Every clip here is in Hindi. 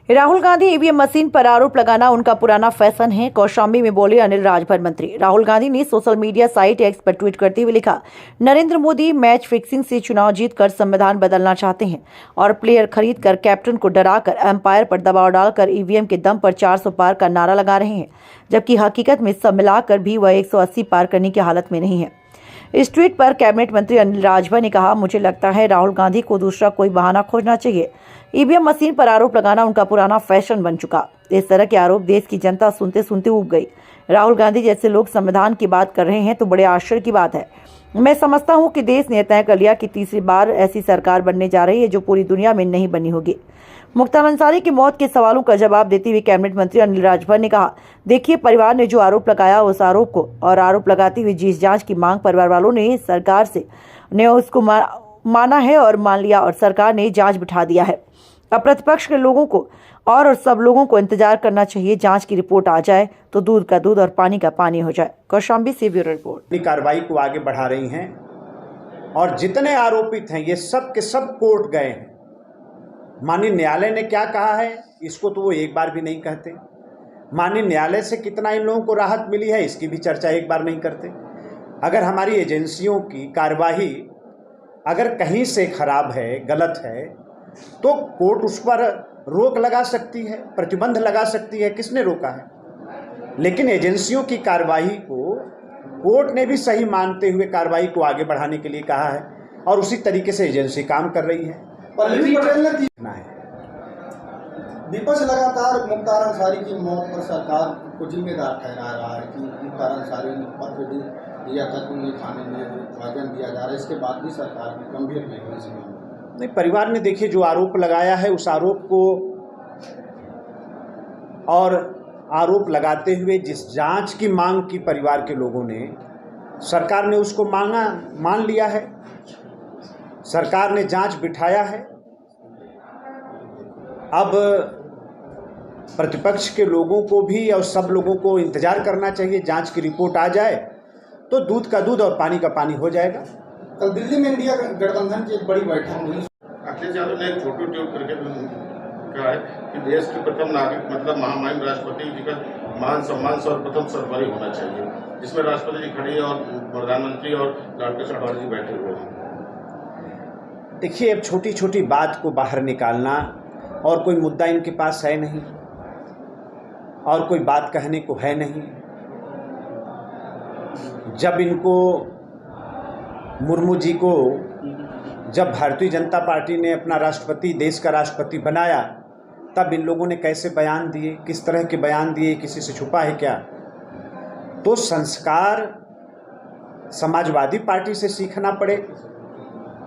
राहुल गांधी ईवीएम मशीन पर आरोप लगाना उनका पुराना फैशन है, कौशाम्बी में बोले अनिल राजभर मंत्री। राहुल गांधी ने सोशल मीडिया साइट एक्स पर ट्वीट करते हुए लिखा, नरेंद्र मोदी मैच फिक्सिंग से चुनाव जीतकर संविधान बदलना चाहते हैं और प्लेयर खरीद कर कैप्टन को डराकर एम्पायर पर दबाव डालकर ईवीएम के दम पर 400 पार का नारा लगा रहे हैं, जबकि हकीकत में सब मिलाकर भी वह 180 पार करने की हालत में नहीं है। इस ट्वीट पर कैबिनेट मंत्री अनिल राजभर ने कहा, मुझे लगता है राहुल गांधी को दूसरा कोई बहाना खोजना चाहिए। ईवीएम मशीन पर आरोप लगाना उनका पुराना फैशन बन चुका। इस तरह के आरोप देश की जनता सुनते सुनते ऊब गई। राहुल गांधी जैसे लोग संविधान की बात कर रहे हैं तो बड़े आश्चर्य की बात है। मैं समझता हूं कि देश ने तय कर लिया कि तीसरी बार ऐसी सरकार बनने जा रही है जो पूरी दुनिया में नहीं बनी होगी। मुख्तार अंसारी की मौत के सवालों का जवाब देते हुए कैबिनेट मंत्री अनिल राजभर ने कहा, देखिए, परिवार ने जो आरोप लगाया उस आरोप को और आरोप लगाते हुए जिस जांच की मांग परिवार वालों ने सरकार से ने उसको माना है और मान लिया और सरकार ने जांच बिठा दिया है। अब प्रतिपक्ष के लोगों को और सब लोगों को इंतजार करना चाहिए। जांच की रिपोर्ट आ जाए तो दूध का दूध और पानी का पानी हो जाए। कौशाम्बी से ब्यूरो रिपोर्ट। कार्रवाई को आगे बढ़ा रही हैं और जितने आरोपित हैं ये सब के सब कोर्ट गए हैं। माननीय न्यायालय ने क्या कहा है इसको तो वो एक बार भी नहीं कहते। माननीय न्यायालय से कितना इन लोगों को राहत मिली है इसकी भी चर्चा एक बार नहीं करते। अगर हमारी एजेंसियों की कार्यवाही अगर कहीं से खराब है, गलत है, तो कोर्ट उस पर रोक लगा सकती है, प्रतिबंध लगा सकती है। किसने रोका है? लेकिन एजेंसियों की कार्यवाही को कोर्ट ने भी सही मानते हुए कार्यवाही को आगे बढ़ाने के लिए कहा है और उसी तरीके से एजेंसी काम कर रही है। विपक्ष लगातार मुख्तार अंसारी की मौत पर सरकार को जिम्मेदार ठहरा रहा है कि मुख्तार अंसारी ने पत्र भी दिया था कि उन्हें खाने में भोजन दिया जा रहा है, इसके बाद भी सरकार गंभीर नहीं हुई इसमें। नहीं, परिवार ने देखिए जो आरोप लगाया है उस आरोप को और आरोप लगाते हुए जिस जांच की मांग की परिवार के लोगों ने, सरकार ने उसको मान लिया है। सरकार ने जांच बिठाया है। अब प्रतिपक्ष के लोगों को भी और सब लोगों को इंतजार करना चाहिए। जांच की रिपोर्ट आ जाए तो दूध का दूध और पानी का पानी हो जाएगा। कल दिल्ली में इंडिया गठबंधन की एक बड़ी बैठक हुई। अखिलेश यादव ने एक फोटो ट्वीट करके कहा है कि देश के प्रथम नागरिक मतलब महामहिम राष्ट्रपति जी का मान सम्मान सर्वप्रथम सर्वोपरि होना चाहिए, जिसमें राष्ट्रपति जी खड़े और प्रधानमंत्री और लालकृष्ण आडवाणी जी बैठे हुए हैं। देखिए, अब छोटी छोटी बात को बाहर निकालना और कोई मुद्दा इनके पास है नहीं और कोई बात कहने को है नहीं। जब इनको मुर्मू जी को जब भारतीय जनता पार्टी ने अपना राष्ट्रपति, देश का राष्ट्रपति बनाया, तब इन लोगों ने कैसे बयान दिए, किस तरह के बयान दिए, किसी से छुपा है क्या? तो संस्कार समाजवादी पार्टी से सीखना पड़े,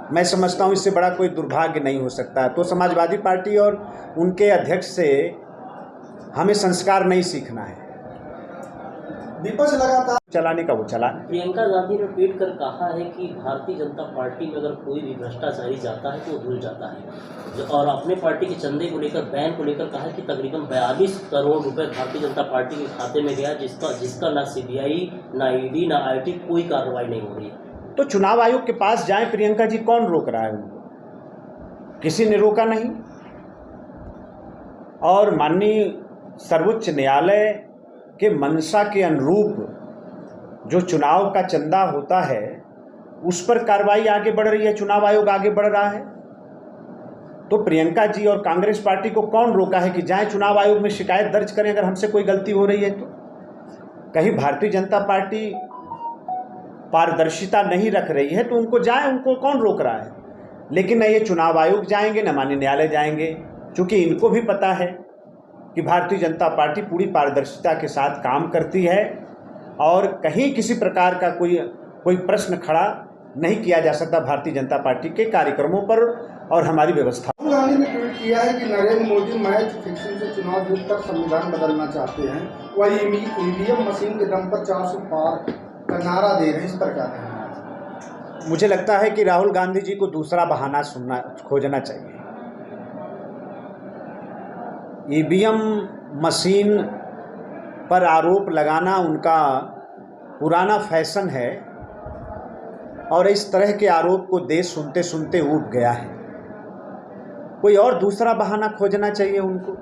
मैं समझता हूँ इससे बड़ा कोई दुर्भाग्य नहीं हो सकता है। तो समाजवादी पार्टी और उनके अध्यक्ष से हमें संस्कार नहीं सीखना है। विपक्ष लगातार चलाने का वो चला। प्रियंका गांधी ने ट्वीट कर कहा है कि भारतीय जनता पार्टी में अगर कोई भी भ्रष्टाचारी जाता है तो वो धुल जाता है, और अपने पार्टी के चंदे को लेकर, बैन को लेकर कहा है कि तकरीबन 42 करोड़ रुपए भारतीय जनता पार्टी के खाते में गया, जिसका ना सीबीआई, ना ईडी, ना आईटी कोई कार्रवाई नहीं हो रही है। तो चुनाव आयोग के पास जाएं प्रियंका जी, कौन रोक रहा है उनको? किसी ने रोका नहीं। और माननीय सर्वोच्च न्यायालय के मंशा के अनुरूप जो चुनाव का चंदा होता है उस पर कार्रवाई आगे बढ़ रही है, चुनाव आयोग आगे बढ़ रहा है। तो प्रियंका जी और कांग्रेस पार्टी को कौन रोका है कि जाएं चुनाव आयोग में शिकायत दर्ज करें अगर हमसे कोई गलती हो रही है तो? कहीं भारतीय जनता पार्टी पारदर्शिता नहीं रख रही है तो उनको जाए, उनको कौन रोक रहा है? लेकिन न ये चुनाव आयोग जाएंगे, न माननीय न्यायालय जाएंगे, क्योंकि इनको भी पता है कि भारतीय जनता पार्टी पूरी पारदर्शिता के साथ काम करती है और कहीं किसी प्रकार का कोई प्रश्न खड़ा नहीं किया जा सकता भारतीय जनता पार्टी के कार्यक्रमों पर और हमारी व्यवस्था। राहुल गांधी ने ट्वीट किया है कि नरेंद्र मोदी मैच फिक्सिंग से चुनाव जीतकर संविधान बदलना चाहते हैं, वह ईवीएम मशीन के दम पर 400 पार का नारा दे रहे हैं, इस पर क्या कहना है? मुझे लगता है कि राहुल गांधी जी को दूसरा बहाना खोजना चाहिए। ईवीएम मशीन पर आरोप लगाना उनका पुराना फैशन है और इस तरह के आरोप को देश सुनते सुनते ऊब गया है। कोई और दूसरा बहाना खोजना चाहिए उनको।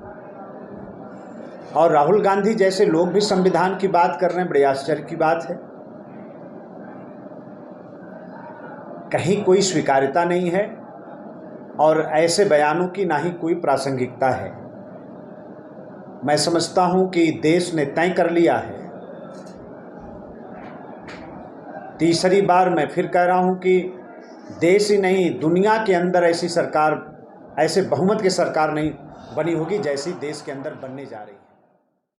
और राहुल गांधी जैसे लोग भी संविधान की बात कर रहे हैं, बड़े आश्चर्य की बात है। कहीं कोई स्वीकार्यता नहीं है और ऐसे बयानों की ना ही कोई प्रासंगिकता है। मैं समझता हूं कि देश ने तय कर लिया है। तीसरी बार मैं फिर कह रहा हूं कि देश ही नहीं, दुनिया के अंदर ऐसी सरकार, ऐसे बहुमत की सरकार नहीं बनी होगी जैसी देश के अंदर बनने जा रही है।